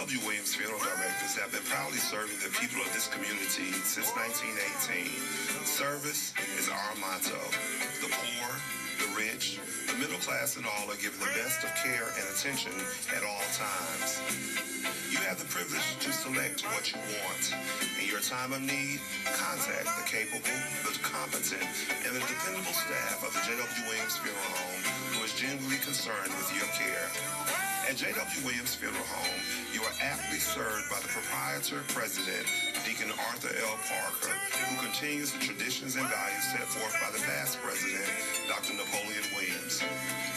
J.W. Williams Funeral Directors have been proudly serving the people of this community since 1918. Service is our motto. The poor, the rich, the middle class and all are given the best of care and attention at all times. You have the privilege to select what you want. In your time of need, contact the capable, the competent, and the dependable staff of the J.W. Williams Funeral Home who is genuinely concerned with your care. At J.W. Williams Funeral Home, you are aptly served by the proprietor, president, Deacon Arthur L. Parker, who continues the traditions and values set forth by the past president, Dr. Napoleon Williams.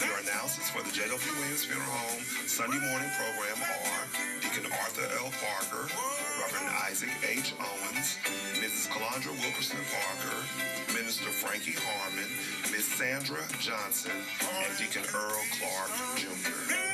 Your announcers for the J.W. Williams Funeral Home Sunday morning program are Deacon Arthur L. Parker, Reverend Isaac H. Owens, Mrs. Calandra Wilkerson Parker, Minister Frankie Harmon, Ms. Sandra Johnson, and Deacon Earl Clark, Jr.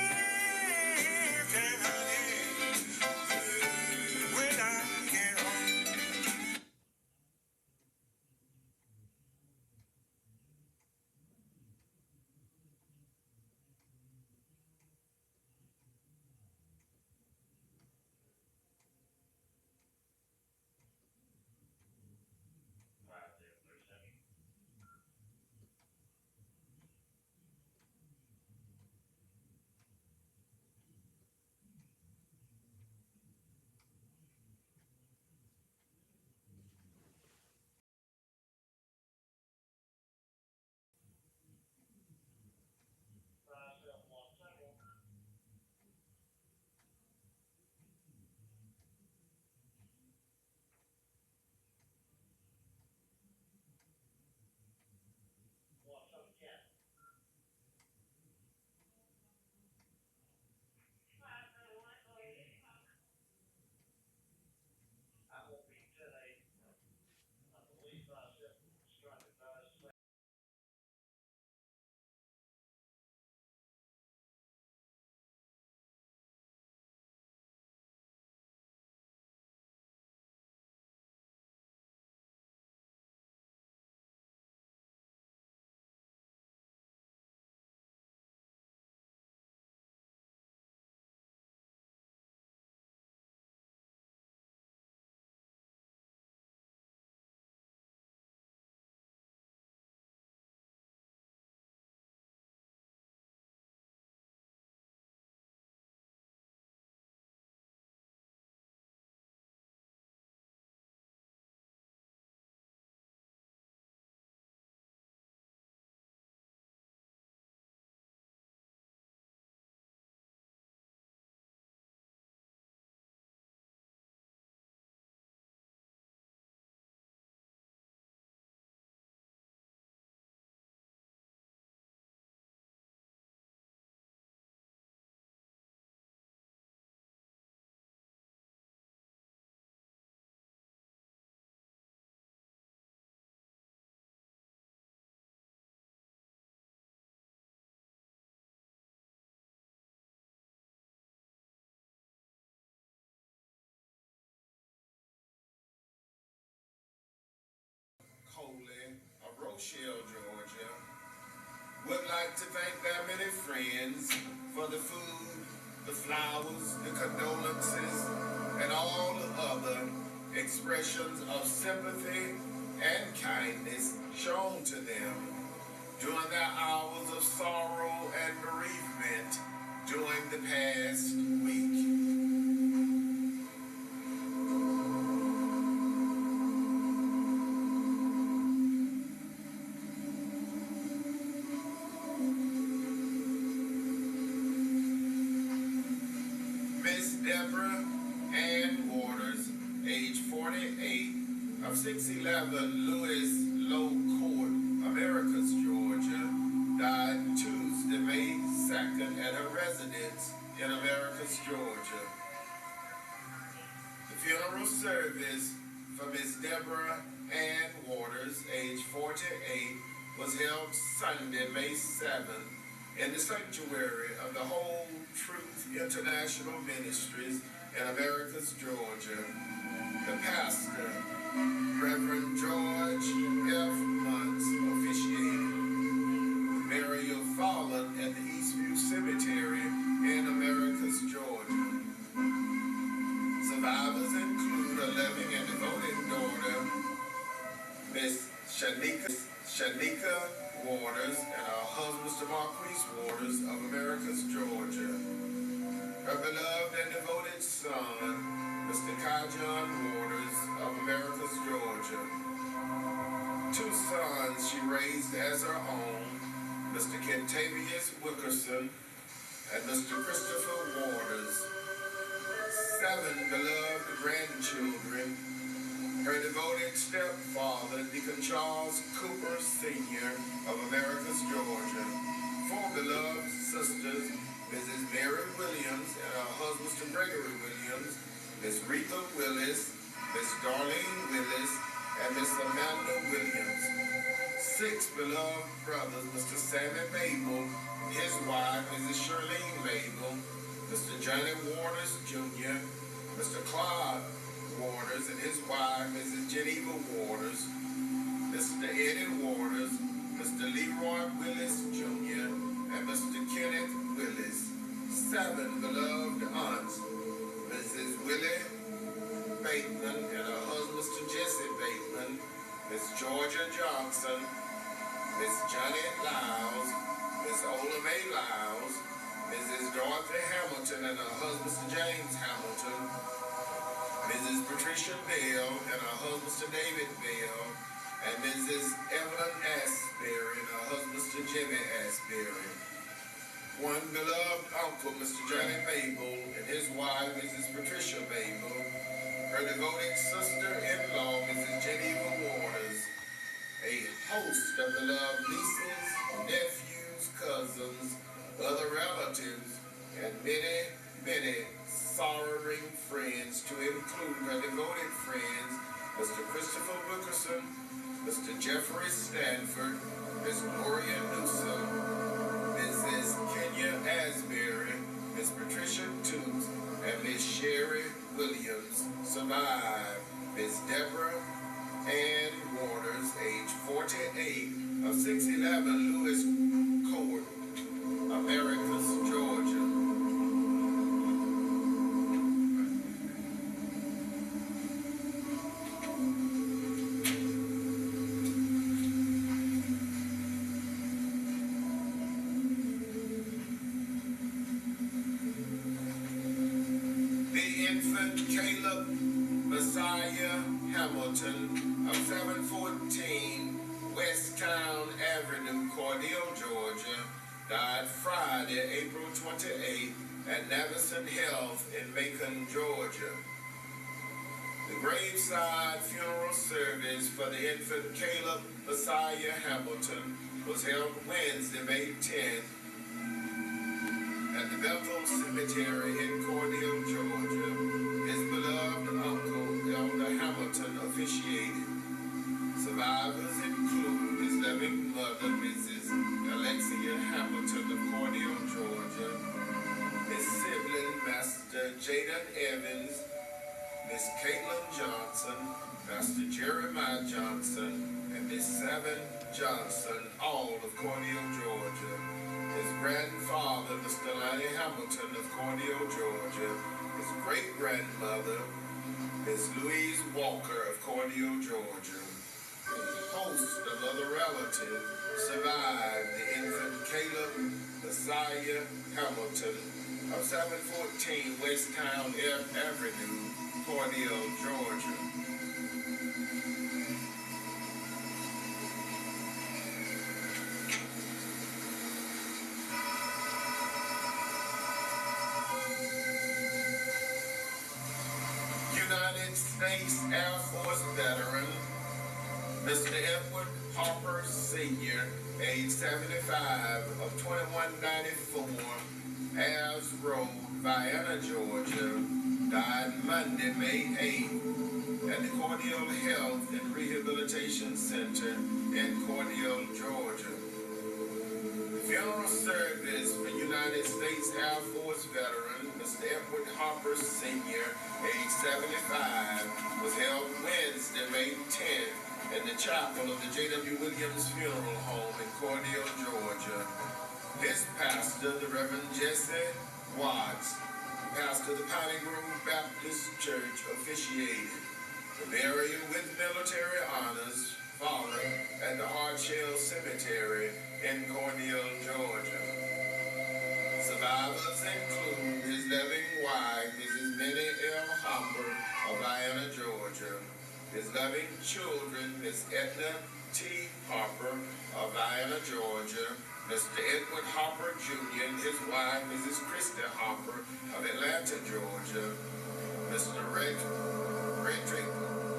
Coley of Rochelle, Georgia, would like to thank their many friends for the food, the flowers, the condolences, and all the other expressions of sympathy and kindness shown to them during their hours of sorrow and bereavement during the past week. Deborah Ann Waters, age 48, of 611 Lewis Low Court, Americus, Georgia, died Tuesday, May 2nd at her residence in Americus, Georgia. The funeral service for Miss Deborah Ann Waters, age 48, was held Sunday, May 7th, in the sanctuary of the Whole Truth International Ministries in Americus, Georgia. The pastor, Reverend George F. Muntz, officiated. The burial followed at the Eastview Cemetery in Americus, Georgia. Miss Shanika Waters, and her husband, Mr. Marquise Waters of Americus, Georgia. Her beloved and devoted son, Mr. Kajon Waters of Americus, Georgia. Two sons she raised as her own, Mr. Kentavious Wickerson and Mr. Christopher Waters. 7 beloved grandchildren. Her devoted stepfather, Deacon Charles Cooper Sr. of Americus, Georgia. 4 beloved sisters, Mrs. Mary Williams and her husband, Mr. Gregory Williams, Miss Retha Willis, Miss Darlene Willis, and Miss Amanda Williams. 6 beloved brothers, Mr. Sammy Mabel and his wife, Mrs. Shirlene Mabel, Mr. Johnny Waters Jr., Mr. Claude Waters and his wife, Mrs. Geneva Waters, Mr. Eddie Waters, Mr. Leroy Willis Jr., and Mr. Kenneth Willis. 7 beloved aunts, Mrs. Willie Bateman and her husband, Mr. Jesse Bateman, Miss Georgia Johnson, Miss Johnny Lyles, Miss Ola Mae Lyles, Mrs. Dorothy Hamilton and her husband, Mr. James Hamilton, Mrs. Patricia Bell and her husband, Mr. David Bell, and Mrs. Evelyn Asbury and her husband, Mr. Jimmy Asbury. 1 beloved uncle, Mr. Johnny Mabel, and his wife, Mrs. Patricia Mabel. Her devoted sister-in-law, Mrs. Geneva Waters. A host of beloved nieces, nephews, cousins, other relatives, and many, many sorrowing friends, to include her devoted friends, Mr. Christopher Wickerson, Mr. Jeffrey Stanford, Miss Gloria Newsom, Mrs. Kenya Asbury, Miss Patricia Toots, and Miss Sherry Williams. Survived Miss Deborah Ann Waters, age 48, of 611 Lewis Court, Americus, Georgia. Caleb Messiah Hamilton of 714 Westtown Avenue, Cordele, Georgia, died Friday, April 28 at Navison Health in Macon, Georgia. The graveside funeral service for the infant Caleb Messiah Hamilton was held Wednesday, May 10th at the Bethel Cemetery in Cordele, Georgia. His beloved uncle, Elder Hamilton, officiated. Survivors include his loving mother, Mrs. Alexia Hamilton of Cordele, Georgia, his sibling, Master Jaden Evans, Miss Caitlin Johnson, Master Jeremiah Johnson, and Miss Savin Johnson, all of Cordele, Georgia. His grandfather, Mr. Lonnie Hamilton of Cordele, Georgia. His great-grandmother, Miss Louise Walker of Cordele, Georgia. A host of other relatives survived the infant Caleb Messiah Hamilton of 714 Westtown Avenue, Cordele, Georgia. United States Air Force veteran, Mr. Edward Harper Sr., age 75, of 2194, Ayers Road, Vienna, Georgia, died Monday, May 8th, at the Cordele Health and Rehabilitation Center in Cordele, Georgia. The funeral service for United States Air Force veteran, Mr. Edward Harper Sr., age 75, was held Wednesday, May 10th, in the chapel of the J.W. Williams Funeral Home in Cordele, Georgia. His pastor, the Reverend Jesse Watts, pastor of the Piney Grove Baptist Church, officiated. The burial with military honors Shell Cemetery in Cornell, Georgia. Survivors include his loving wife, Mrs. Minnie L. Hopper of Vienna, Georgia. His loving children, Miss Edna T. Hopper of Vienna, Georgia. Mr. Edward Hopper Jr. and his wife, Mrs. Christy Hopper of Atlanta, Georgia. Mr. Frederick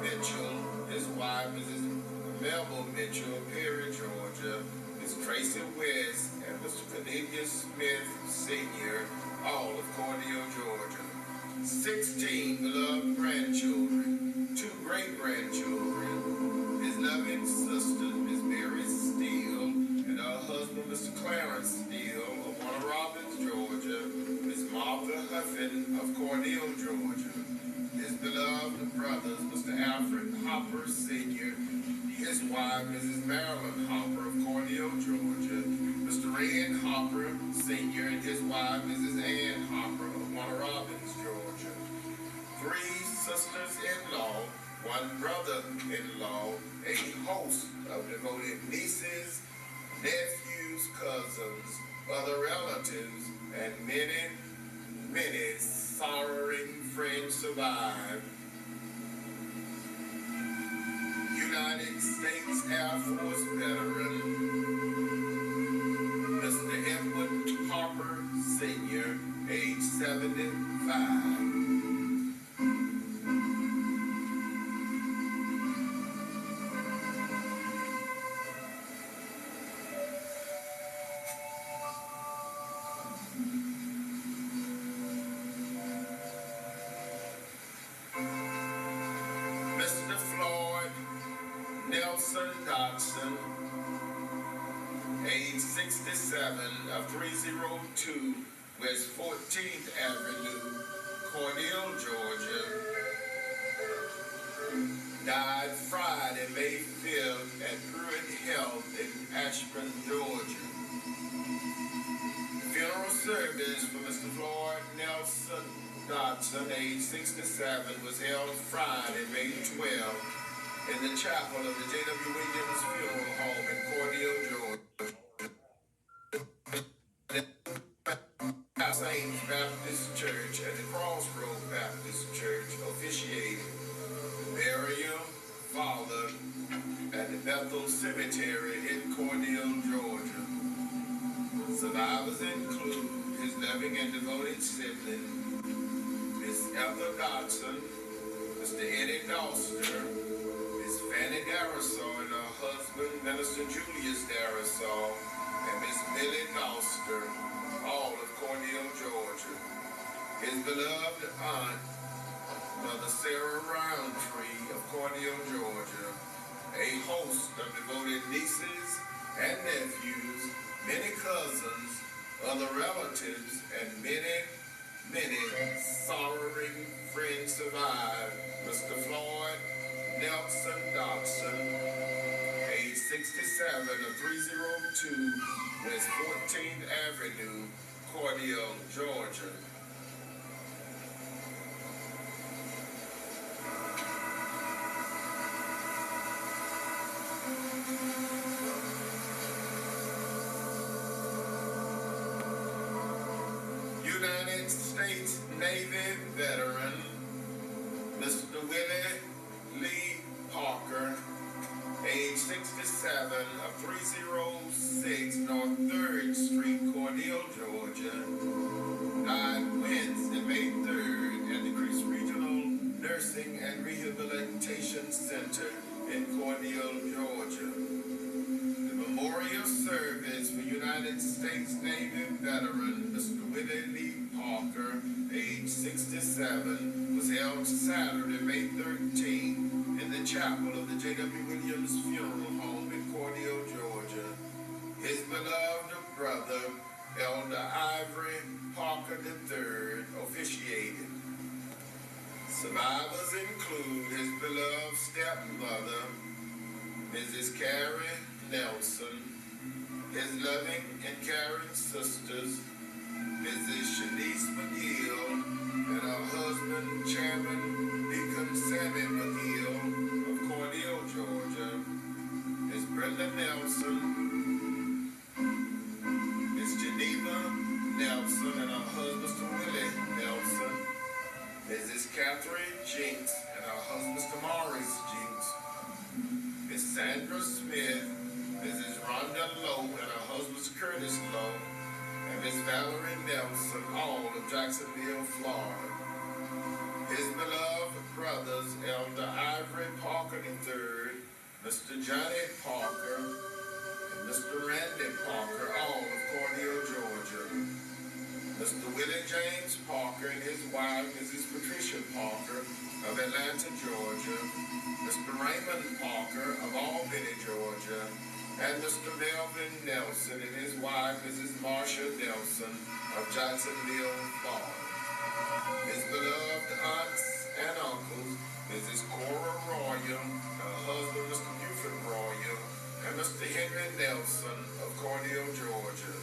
Mitchell, his wife, Mrs. Melville Mitchell of Perry, Georgia. Miss Tracy West and Mr. Cornelius Smith Sr., all of Cornell, Georgia. 16 beloved grandchildren, 2 great-grandchildren, his loving sister, Miss Mary Steele, and her husband, Mr. Clarence Steele of Warner Robins, Georgia, Miss Martha Huffin of Cornell, Georgia, his beloved brothers, Mr. Alfred Hopper Sr., his wife, Mrs. Marilyn Hopper of Cornell, Georgia, Mr. Rand Hopper Sr. and his wife, Mrs. Ann Hopper of Warner Robins, Georgia, 3 sisters-in-law, 1 brother-in-law, a host of devoted nieces, nephews, cousins, other relatives, and many, many sorrowing friends survive. United States Air Force veteran, Mr. Edward Harper Sr., age 75. Mr. Floyd Nelson Dodson, age 67, of 302 West 14th Avenue, Cornell, Georgia, died Friday, May 5th at Pruitt Health in Ashburn, Georgia. Funeral service for Mr. Floyd Nelson Dodson, age 67, was held Friday, May 12th, in the chapel of the J.W. Williams Funeral Home in Cornell, Georgia. Saints Baptist Church and the Crossroad Baptist Church officiated. Burial followed at the Bethel Cemetery in Cornell, Georgia. Survivors include his loving and devoted sibling, Miss Ethel Dodson, Mr. Eddie Doster, Miss Fanny Darasaw and her husband, Minister Julius Darasaw, and Miss Millie Doster, all of Cornell, Georgia. His beloved aunt, Mother Sarah Roundtree of Cornell, Georgia. A host of devoted nieces and nephews, many cousins, other relatives, and many, many sorrowing friends survive. Mr. Floyd Nelson Dodson, age 67, of 302 West 14th Avenue, Cornell, Georgia. United States Navy veteran, Mr. Willie Lee Parker, age 67, of 306 North 3rd Street, Cornell, Georgia, died Wednesday, May 3rd at the Crease Regional Nursing and Rehabilitation Center in Cornell, Georgia. The memorial service for United States Navy veteran Mr. Willie Lee Parker, age 67, was held Saturday, May 13th in the chapel of the J.W. Williams Funeral Home in Cornell, Georgia. His beloved brother, Elder Ivory Parker III, officiated. Survivors include his beloved stepmother, Mrs. Carrie Nelson, his loving and caring sisters, Mrs. Shanice McGill, and her husband, Chairman Deacon Sammy McGill of Cornell, Georgia, his Brenda Nelson, Miss Geneva Nelson and her husband, Mr. Willie Nelson, Mrs. Catherine Jinks and her husband, Mr. Maurice Jinks, Miss Sandra Smith, Mrs. Rhonda Lowe and her husband, Mr. Curtis Lowe, and Miss Valerie Nelson, all of Jacksonville, Florida. His beloved brothers, Elder Ivory Parker III, Mr. Johnny Parker, and Mr. Randy Parker, all of Cordele, Georgia. Mr. Willie James Parker and his wife, Mrs. Patricia Parker of Atlanta, Georgia. Mr. Raymond Parker of Albany, Georgia. And Mr. Melvin Nelson and his wife, Mrs. Marsha Nelson of Jacksonville, Florida. His beloved aunts and uncles, Mrs. Cora Royal, her husband, Mr. Buford Royal, and Mr. Henry Nelson of Cordele, Georgia.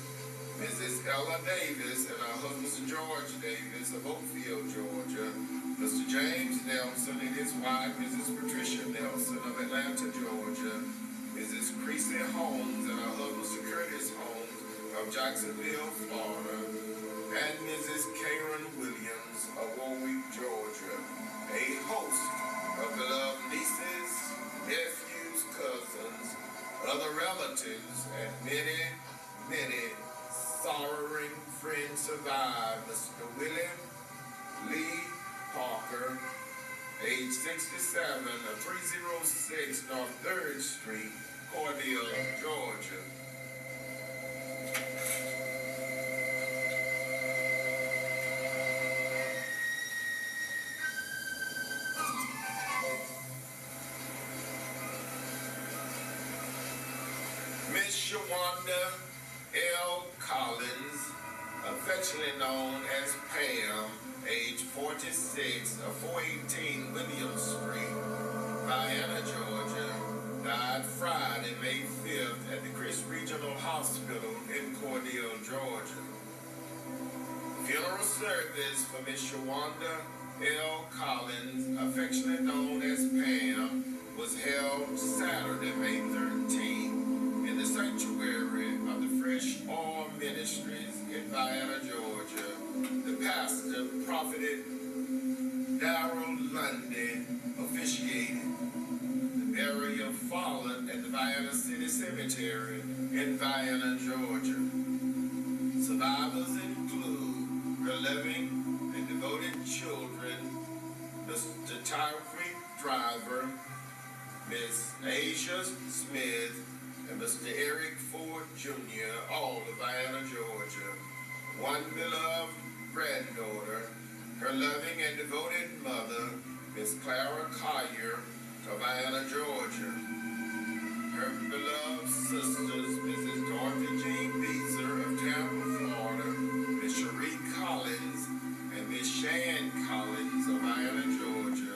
Mrs. Ella Davis and her husband, Mr. George Davis of Oakville, Georgia. Mr. James Nelson and his wife, Mrs. Patricia Nelson of Atlanta, Georgia. Mrs. Creasy Holmes and her husband, Mr. Curtis Holmes of Jacksonville, Florida. And Mrs. Karen Williams of Warwick, Georgia. A host of beloved nieces, nephews, cousins, other relatives, and many, many sorrowing friends survive. Mr. William Lee Parker, age 67, of 306 North 3rd Street, Cordele, Georgia. Miss Shawanda L. Collins, affectionately known as Pam, age 46, of 418 William Street, Vienna, Georgia, died Friday, May 5th at the Chris Regional Hospital in Cordele, Georgia. Funeral service for Miss Shawanda L. Collins, affectionately known as Pam, was held Saturday, May 13th in the sanctuary of the Fresh Oil Ministries in Vienna, Georgia. The pastor, Prophet Darrell Lundy, officiated. The burial followed at the Vienna City Cemetery in Vienna, Georgia. Survivors include her living and devoted children, Mr. Tyreek Driver, Miss Asia Smith, and Mr. Eric Ford Jr., all of Vienna, Georgia. One beloved granddaughter, her loving and devoted mother, Miss Clara Collier of Vienna, Georgia. Her beloved sisters, Mrs. Dorothy Jean Beezer of Tampa, Florida, Miss Cherie Collins, and Miss Shan Collins of Vienna, Georgia.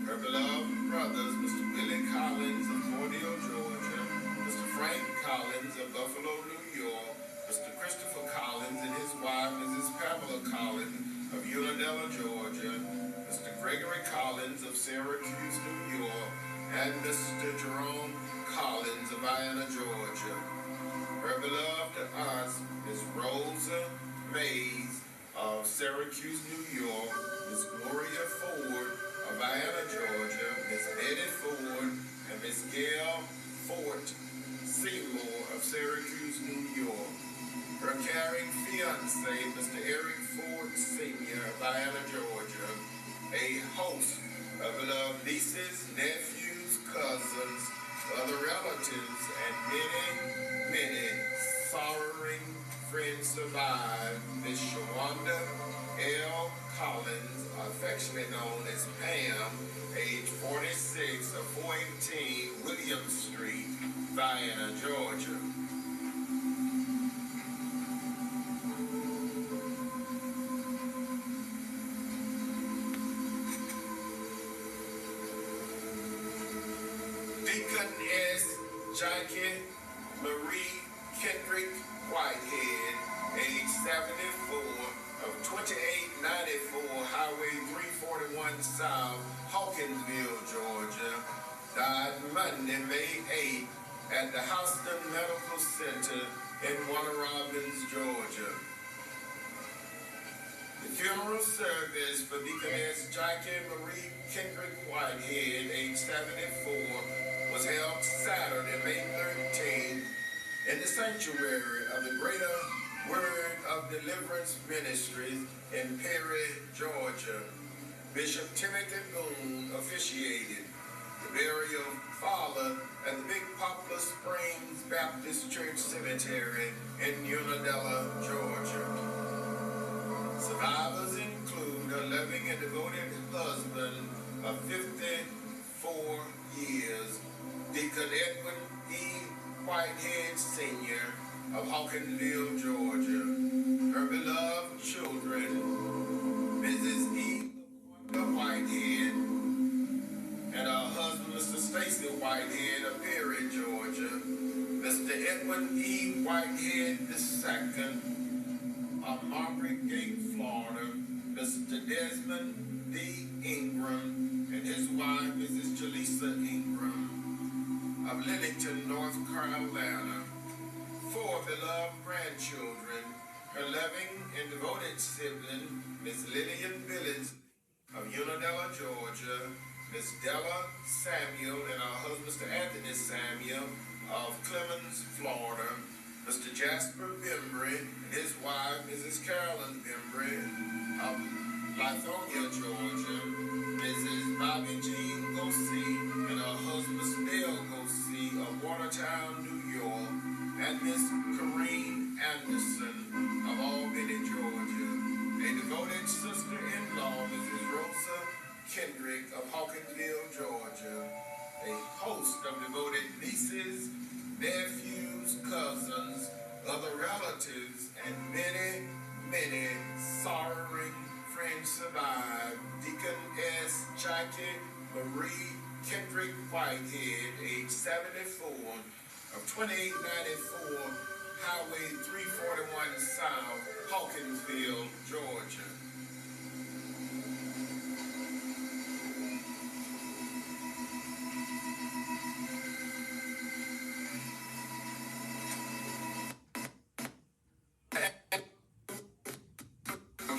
Her beloved brothers, Mr. Willie Collins of Cordele, Georgia, Mr. Frank Collins of Buffalo, New York, Mr. Christopher Collins and his wife, Mrs. Pamela Collins of Unadilla, Georgia, Mr. Gregory Collins of Syracuse, New York, and Mr. Jerome Collins of Vienna, Georgia. Her beloved aunts, Miss Rosa Mays of Syracuse, New York, Miss Gloria Ford of Vienna, Georgia, Miss Betty Ford, and Miss Gail Fort Seymour of Syracuse, New York. Her caring fiancé, Mr. Eric Ford Sr. of Vienna, Georgia. A host of beloved nieces, nephews, cousins, other relatives, and many, many sorrowing friends survive. Miss Shawanda L. Collins, affectionately known as Pam, age 46, of 418 William Street, Vienna, Georgia. Deacon S. Jackie Marie Kendrick Whitehead, age 74, of 2894 Highway 341 South, Hawkinsville, Georgia, died Monday, May 8, at the Houston Medical Center in Warner Robins, Georgia. The funeral service for Deaconess Jackie Marie Kendrick Whitehead, age 74, was held Saturday, May 13th, in the sanctuary of the Greater Word of Deliverance Ministries in Perry, Georgia. Bishop Timothy Boone officiated. The burial followed at the Big Poplar Springs Baptist Church Cemetery in Unadilla, Georgia. Survivors include a loving and devoted husband of 54 years, Deacon Edwin E. Whitehead Sr. of Hawkinsville, Georgia. Her beloved children, Mrs. E. Whitehead, and her husband, Mr. Stacy Whitehead of Perry, Georgia. Mr. Edwin E. Whitehead II of Margaret Gate, Florida. Mr. Desmond D. Ingram and his wife, Mrs. Jaleesa Ingram of Lillington, North Carolina. 4 beloved grandchildren, her loving and devoted sibling, Miss Lillian Billings of Unadilla, Georgia, Miss Della Samuel and her husband, Mr. Anthony Samuel of Clemens, Florida, Mr. Jasper Bembry and his wife, Mrs. Carolyn Bembry of Lithonia, Georgia, Mrs. Bobby Jean Gosey and her husband, Mr. Dale Gosey of Watertown, New York, and Miss Corrine Anderson of Albany, Georgia. A devoted sister-in-law, Mrs. Rosa Kendrick of Hawkinsville, Georgia. A host of devoted nieces, nephews, cousins, other relatives, and many, many sorrowing friends survive. Deacon S. Jackie Marie Kendrick Whitehead, age 74, of 2894 Highway 341 South, Hawkinsville, Georgia.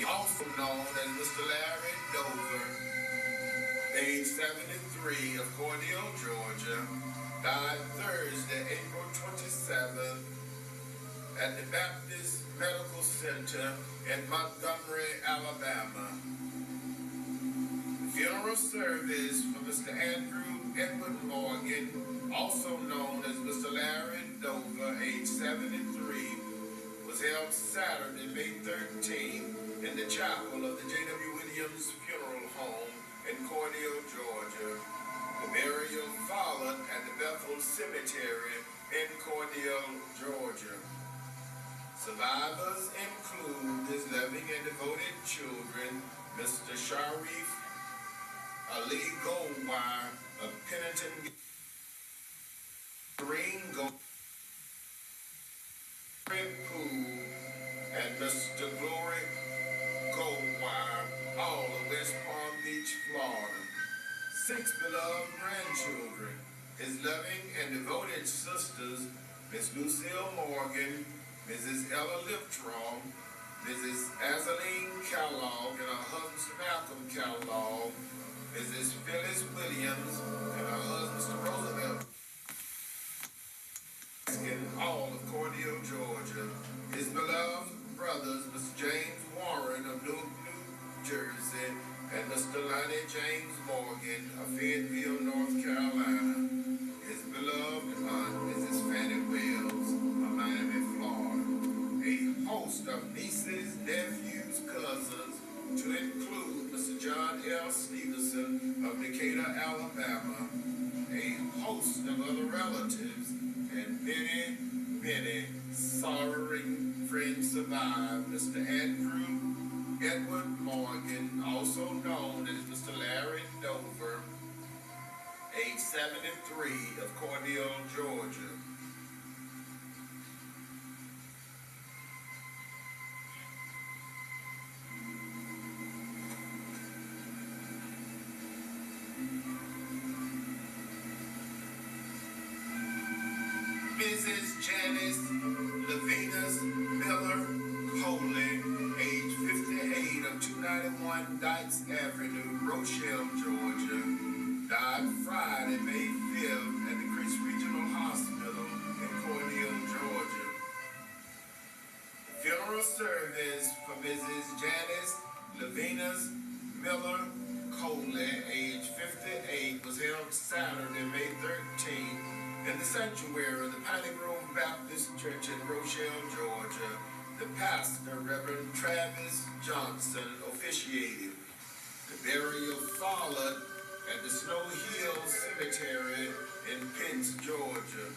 Also known as Mr. Larry Dover, age 73 of Cordele, Georgia, died Thursday, April 27th, at the Baptist Medical Center in Montgomery, Alabama. The funeral service for Mr. Andrew Edward Morgan, also known as Mr. Larry Dover, age 73, was held Saturday, May 13th, in the chapel of the J.W. Williams Funeral Home in Cordele, Georgia. The burial followed at the Bethel Cemetery in Cordele, Georgia. Survivors include his loving and devoted children, Mr. Sharif Ali Goldwire of Pennington, Green Pool, and Mr. Glory Goldwire, all of West Palm Beach, Florida. 6 beloved grandchildren, his loving and devoted sisters, Miss Lucille Morgan, Mrs. Ella Liptrom, Mrs. Azaline Kellogg and her husband, Mr. Malcolm Kellogg, Mrs. Phyllis Williams and her husband, Mr. Roosevelt, all of Cordele, Georgia. His beloved brothers, Mr. James Warren of Newark, New Jersey, and Mr. Lonnie James Morgan of Fayetteville, North Carolina. His beloved aunt, Mrs. Fannie Wells of Miami, Florida. A host of nieces, nephews, cousins, to include Mr. John L. Stevenson of Decatur, Alabama. A host of other relatives, and many, many sorrowing friends survive. Mr. Andrew Edward Morgan, also known as Mr. Larry Dover, age 73 of Cordele, Georgia. Mrs. Janice Levinas Miller Coley, age 58 of 291 Dykes Avenue, Rochelle, Georgia, died Friday, May 5th at the Chris Regional Hospital in Cordele, Georgia. The funeral service for Mrs. Janice Levinas Miller Coley, age 58, was held Saturday, May 13th in the sanctuary of the Piney Grove Baptist Church in Rochelle, Georgia. The pastor, Reverend Travis Johnson, officiated. The burial followed at the Snow Hill Cemetery in Pence, Georgia.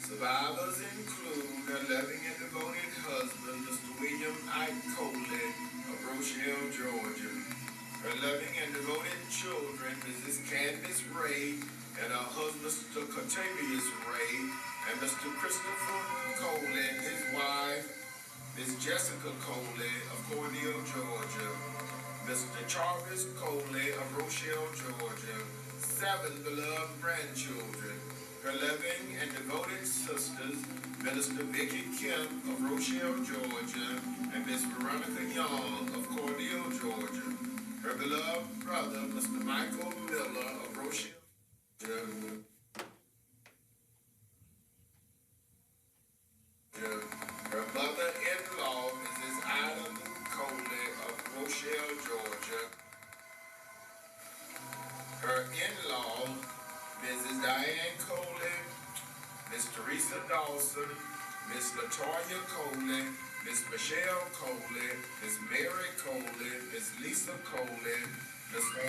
Survivors include her loving and devoted husband, Mr. William I. Coley of Rochelle, Georgia. Her loving and devoted children, Mrs. Candace Ray and her husband, Mr. Catavius Ray, and Mr. Christopher Coley and his wife, Miss Jessica Coley of Cordele, Georgia. Mr. Charles Coley of Rochelle, Georgia. 7 beloved grandchildren. Her loving and devoted sisters, Minister Vicky Kemp of Rochelle, Georgia, and Miss Veronica Young of Cordele, Georgia. Her beloved brother, Mr. Michael Miller of Rochelle, Georgia. Her mother-in-law, Mrs. Ida Coley of Rochelle, Georgia. Her in-law, Mrs. Diane Coley, Miss Teresa Dawson, Miss Latoya Coley, Miss Michelle Coley, Miss Mary Coley, Miss Lisa Coley, Mr.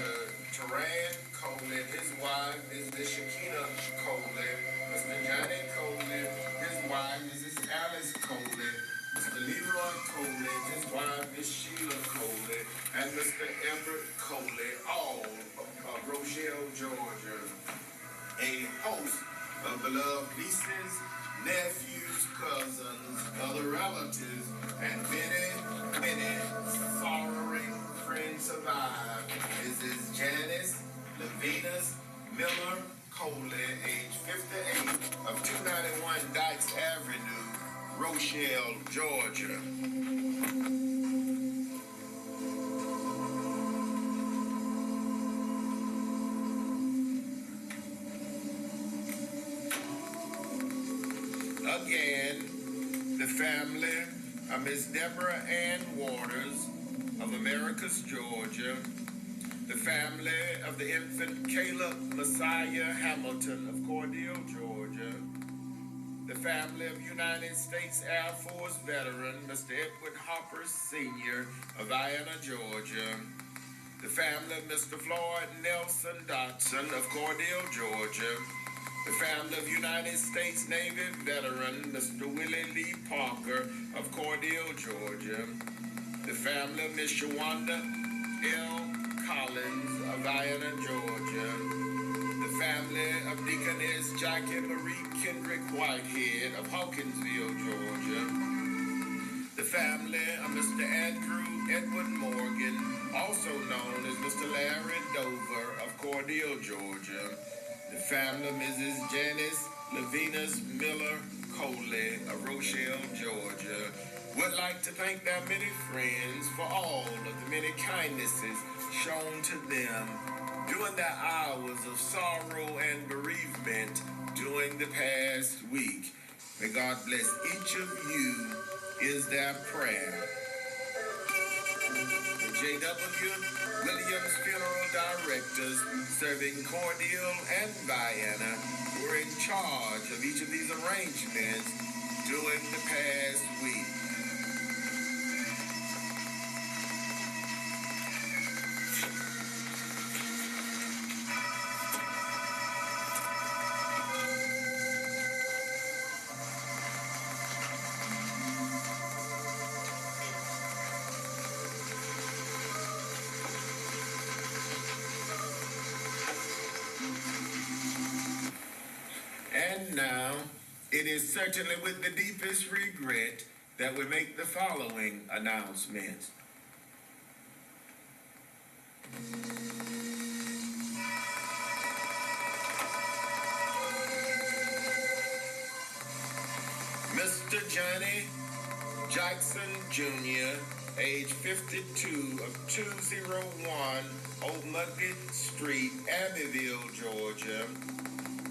Teran Coley, his wife, Miss Shakina Coley, Mr. Johnny Coley, his wife, Mrs. Alice Coley, Mr. Leroy Coley, his wife, Miss Sheila Coley, and Mr. Everett Coley, all of Rochelle, Georgia. A host of beloved nieces, nephews, cousins, other relatives, and many sorrowing friends survive. Mrs. Janice Levinas Miller Coley, age 58, of 291 Dykes Avenue, Rochelle, Georgia. Again, the family of Miss Deborah Ann Waters of Americus, Georgia. The family of the infant Caleb Messiah Hamilton of Cordele, Georgia. The family of United States Air Force veteran Mr. Edward Hopper Sr. of Vienna, Georgia. The family of Mr. Floyd Nelson Dotson of Cordele, Georgia. The family of United States Navy veteran Mr. Willie Lee Parker of Cordele, Georgia. The family of Miss Shawanda L. Collins of Vienna, Georgia. The family of Deaconess Jackie Marie Kendrick Whitehead of Hawkinsville, Georgia. The family of Mr. Andrew Edward Morgan, also known as Mr. Larry Dover of Cordele, Georgia. The family of Mrs. Janice Levinas Miller Coley of Rochelle, Georgia, would like to thank their many friends for all of the many kindnesses shown to them during their hours of sorrow and bereavement during the past week. May God bless each of you is their prayer. The J.W. Williams Funeral Directors serving Cordele and Vienna were in charge of each of these arrangements during the past week. And now, it is certainly with the deepest regret that we make the following announcements. Mr. Johnny Jackson Jr., age 52, of 201 Old Mobley Street, Abbeville, Georgia,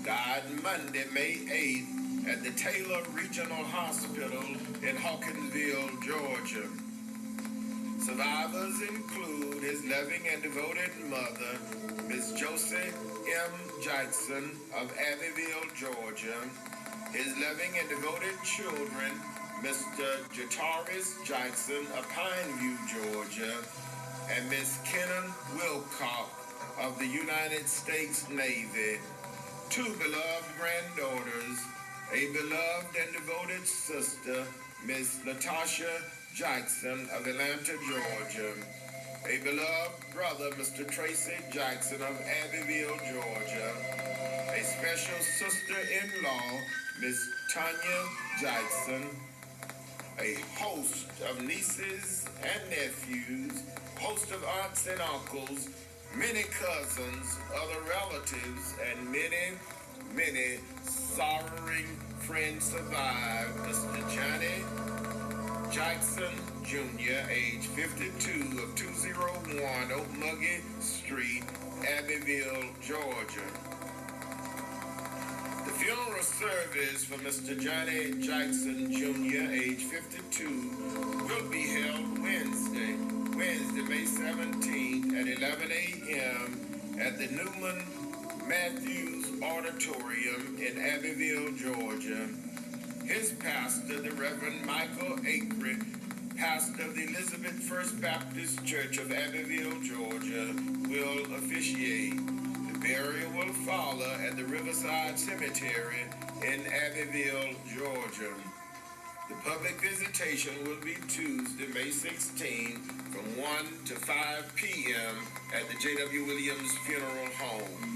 died Monday, May 8th at the Taylor Regional Hospital in Hawkinsville, Georgia. Survivors include his loving and devoted mother, Miss Josie M. Jackson of Abbeville, Georgia, his loving and devoted children, Mr. Jataris Jackson of Pineview, Georgia, and Miss Kennan Wilcock of the United States Navy, two beloved granddaughters, a beloved and devoted sister, Miss Latasha Jackson of Atlanta, Georgia, a beloved brother, Mr. Tracy Jackson of Abbeville, Georgia, a special sister-in-law, Miss Tanya Jackson, a host of nieces and nephews, host of aunts and uncles, many cousins, other relatives, and many sorrowing friends survived. Mr. Johnny Jackson Jr., age 52, of 201 Oakmuggy Street, Abbeville, Georgia. The funeral service for Mr. Johnny Jackson Jr., age 52, will be held Wednesday, May 17th at 11 a.m. at the Newman Matthews Auditorium in Abbeville, Georgia. His pastor, the Reverend Michael Acre, pastor of the Elizabeth First Baptist Church of Abbeville, Georgia, will officiate. The burial will follow at the Riverside Cemetery in Abbeville, Georgia. The public visitation will be Tuesday, May 16, from 1 to 5 p.m. at the J.W. Williams Funeral Home.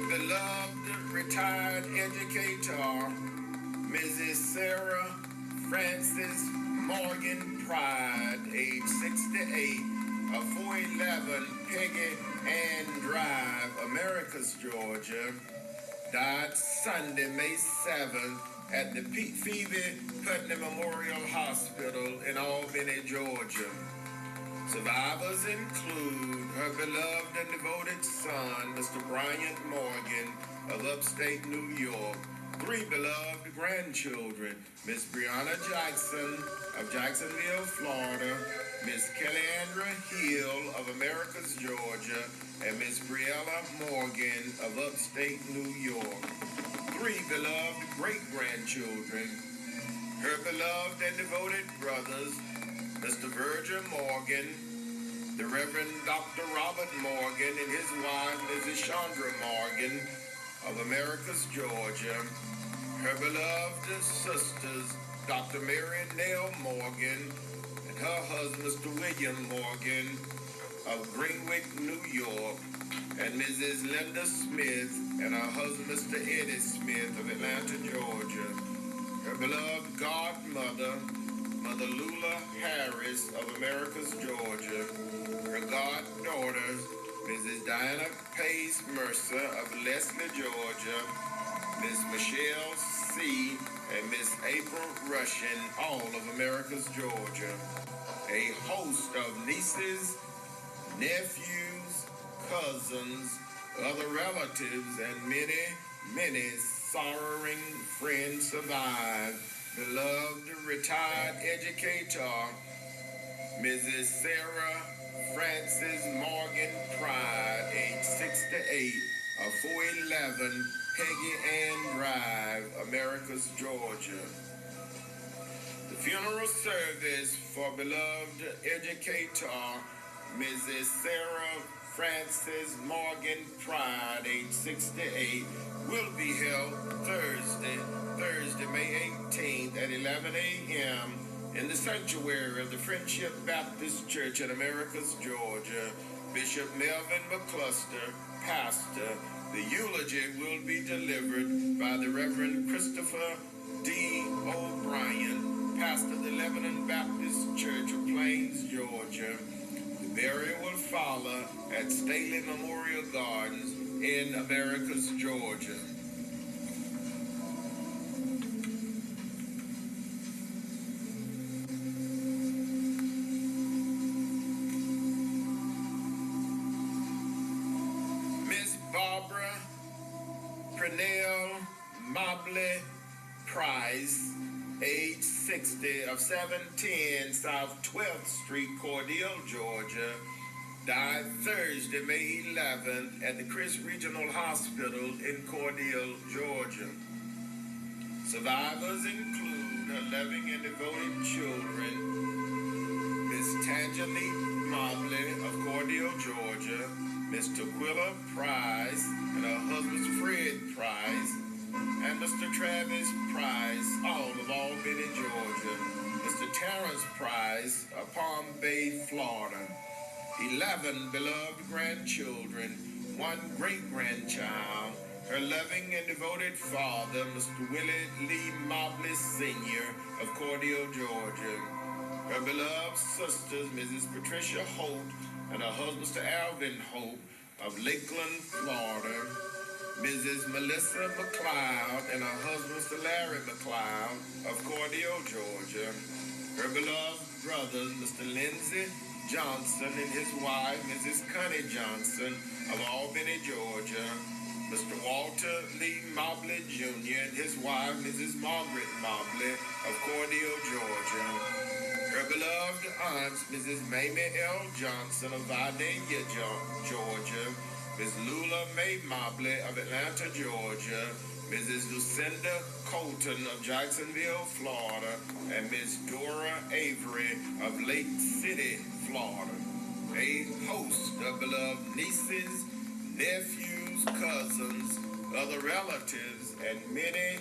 Beloved retired educator, Mrs. Sarah Frances Morgan Pride, age 68, of 411 Peggy Ann Drive, Americus, Georgia, died Sunday, May 7th at the Phoebe Putnam Memorial Hospital in Albany, Georgia. Survivors include her beloved and devoted son, Mr. Bryant Morgan of upstate New York, three beloved grandchildren, Miss Brianna Jackson of Jacksonville, Florida, Miss Kellyandra Hill of Americus, Georgia, and Miss Briella Morgan of upstate New York. Three beloved great-grandchildren, her beloved and devoted brothers, Mr. Virgil Morgan, the Reverend Dr. Robert Morgan and his wife, Mrs. Chandra Morgan of Americus, Georgia, her beloved sisters, Dr. Mary Nell Morgan and her husband, Mr. William Morgan of Greenwich, New York, and Mrs. Linda Smith and her husband, Mr. Eddie Smith of Atlanta, Georgia, her beloved godmother, Mother Lula Harris of Americus, Georgia, her goddaughters, Mrs. Diana Pace Mercer of Leslie, Georgia, Miss Michelle C. and Miss April Russian, all of Americus, Georgia. A host of nieces, nephews, cousins, other relatives, and many sorrowing friends survived. Beloved retired educator, Mrs. Sarah Frances Morgan Pride, age 68, of 411 Peggy Ann Drive, Americus, Georgia. The funeral service for beloved educator, Mrs. Sarah Frances Morgan Pride, age 68, will be held Thursday, May 18th at 11 a.m. in the sanctuary of the Friendship Baptist Church in Americus, Georgia. Bishop Melvin McCluster, pastor. The eulogy will be delivered by the Reverend Christopher D. O'Brien, pastor of the Lebanon Baptist Church of Plains, Georgia. follow at Staley Memorial Gardens in Americus, Georgia. Miss Barbara Pernell Mobley Price, age 60, of 710 South 12th Street, Cordele, Georgia, died Thursday, May 11th at the Chris Regional Hospital in Cordele, Georgia. Survivors include her loving and devoted children, Miss Tangeline Mobley of Cordele, Georgia, Miss Tequila Price and her husband Fred Price, and Mr. Travis Price, all of Albany, Georgia, Mr. Terrence Price of Palm Bay, Florida, 11 beloved grandchildren, 1 great-grandchild, her loving and devoted father, Mr. Willie Lee Mobley Sr. of Cordele, Georgia, her beloved sisters, Mrs. Patricia Holt and her husband, Mr. Alvin Holt of Lakeland, Florida, Mrs. Melissa McLeod and her husband, Mr. Larry McLeod of Cordele, Georgia, her beloved brothers, Mr. Lindsey Johnson and his wife, Mrs. Connie Johnson of Albany, Georgia, Mr. Walter Lee Mobley Jr. and his wife, Mrs. Margaret Mobley of Cordele, Georgia, her beloved aunts, Mrs. Mamie L. Johnson of Vidania, Georgia, Ms. Lula Mae Mobley of Atlanta, Georgia, Mrs. Lucinda Colton of Jacksonville, Florida, and Ms. Dora Avery of Lake City, Florida. A host of beloved nieces, nephews, cousins, other relatives, and many,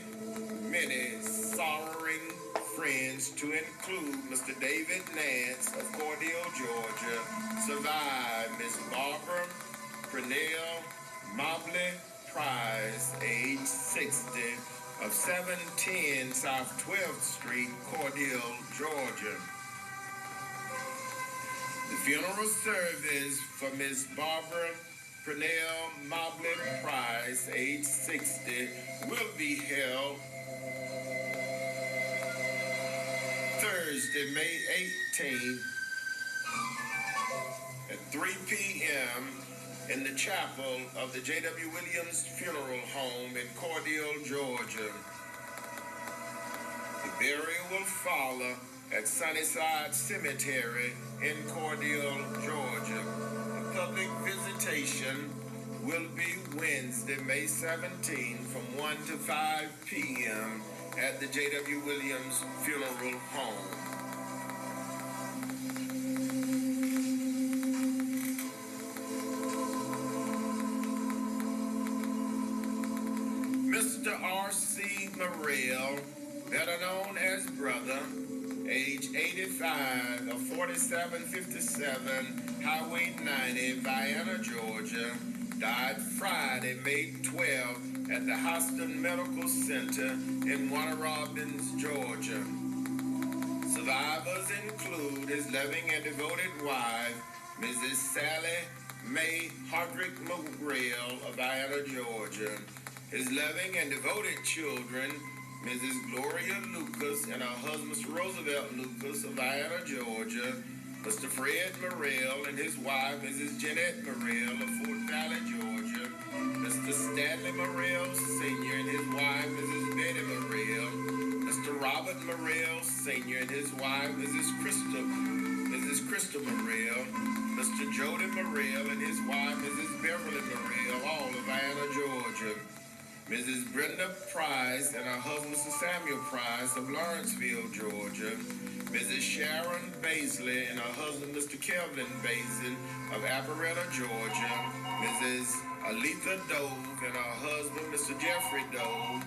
many sorrowing friends, to include Mr. David Nance of Cordele, Georgia, survived Miss Barbara Pernell Mobley Price, age 60, of 710 South 12th Street, Cordele, Georgia. The funeral service for Miss Barbara Pernell Mobley Price, age 60, will be held Thursday, May 18th at 3 p.m. in the chapel of the J.W. Williams Funeral Home in Cordele, Georgia. The burial will follow at Sunnyside Cemetery in Cordele, Georgia. The public visitation will be Wednesday, May 17th from 1 to 5 p.m. at the J.W. Williams Funeral Home. Mr. R.C. Murrell, better known as Brother, age 85 of 4757 Highway 90, Vienna, Georgia, died Friday, May 12th at the Houston Medical Center in Warner Robins, Georgia. Survivors include his loving and devoted wife, Mrs. Sally Mae Hardrick Murrell of Vienna, Georgia, his loving and devoted children, Mrs. Gloria Lucas and her husband, Mr. Roosevelt Lucas of Vienna, Georgia, Mr. Fred Murrell and his wife, Mrs. Jeanette Murrell of Fort Valley, Georgia, Mr. Stanley Murrell Sr. and his wife, Mrs. Betty Murrell, Mr. Robert Murrell Sr. and his wife, Mrs. Crystal Murrell, Mr. Jody Murrell and his wife, Mrs. Beverly Murrell, all of Vienna, Georgia, Mrs. Brenda Price and her husband, Mr. Samuel Price of Lawrenceville, Georgia, Mrs. Sharon Baisley and her husband, Mr. Kelvin Basin of Alpharetta, Georgia, Mrs. Aletha Dove and her husband, Mr. Jeffrey Dove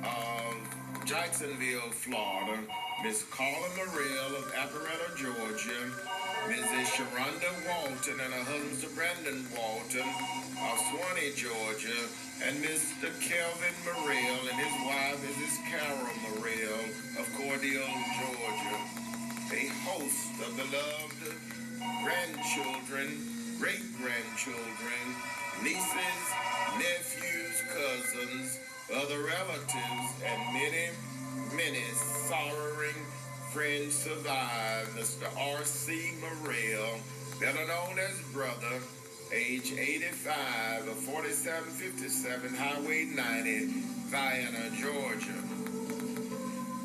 of Jacksonville, Florida, Miss Carla Murrell of Alpharetta, Georgia, Mrs. Shawanda Walton and her husband, Mr. Brandon Walton of Swanee, Georgia, and Mr. Kelvin Murrell and his wife, Mrs. Carol Murrell of Cordele, Georgia. A host of beloved grandchildren, great-grandchildren, nieces, nephews, cousins, other relatives, and many, many sorrowing friends survive Mr. R.C. Murrell, better known as Brother, age 85 of 4757 Highway 90, Vienna, Georgia.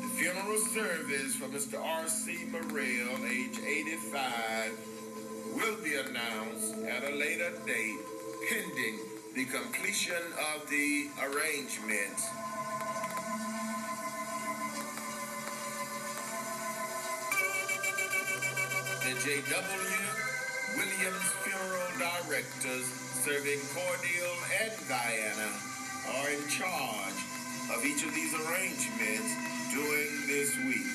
The funeral service for Mr. R.C. Murrell, age 85, will be announced at a later date pending the completion of the arrangements. The J.W. Williams Funeral Directors serving Cordele and Diana are in charge of each of these arrangements during this week.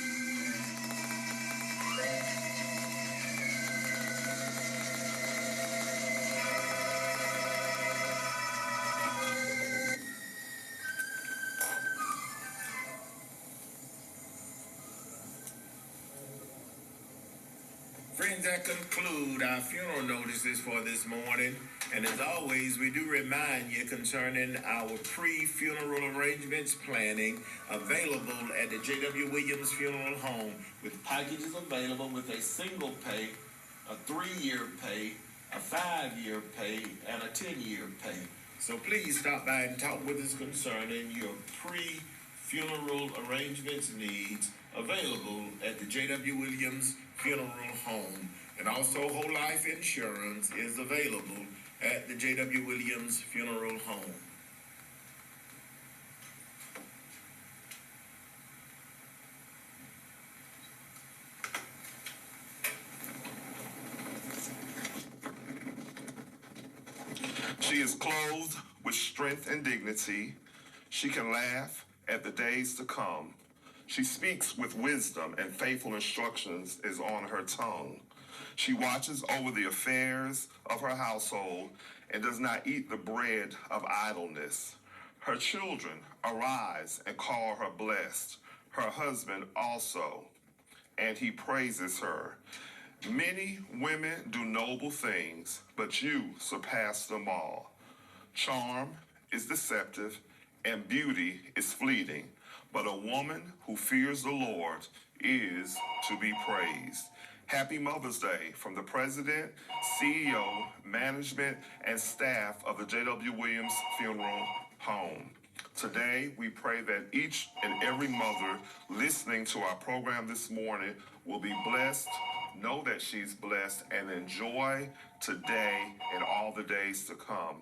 Friends, that conclude our funeral notices for this morning. And as always, we do remind you concerning our pre-funeral arrangements planning available at the J.W. Williams Funeral Home, with packages available with a single pay, a 3-year pay, a 5-year pay, and a 10-year pay. So please stop by and talk with us concerning your pre-funeral arrangements needs available at the J.W. Williams Funeral Home. And also whole life insurance is available at the J.W. Williams Funeral Home. She is clothed with strength and dignity. She can laugh at the days to come. She speaks with wisdom, and faithful instructions is on her tongue. She watches over the affairs of her household and does not eat the bread of idleness. Her children arise and call her blessed, her husband also, and he praises her. Many women do noble things, but you surpass them all. Charm is deceptive, and beauty is fleeting, but a woman who fears the Lord is to be praised. Happy Mother's Day from the President, CEO, management, and staff of the J.W. Williams Funeral Home. Today, we pray that each and every mother listening to our program this morning will be blessed, know that she's blessed, and enjoy today and all the days to come.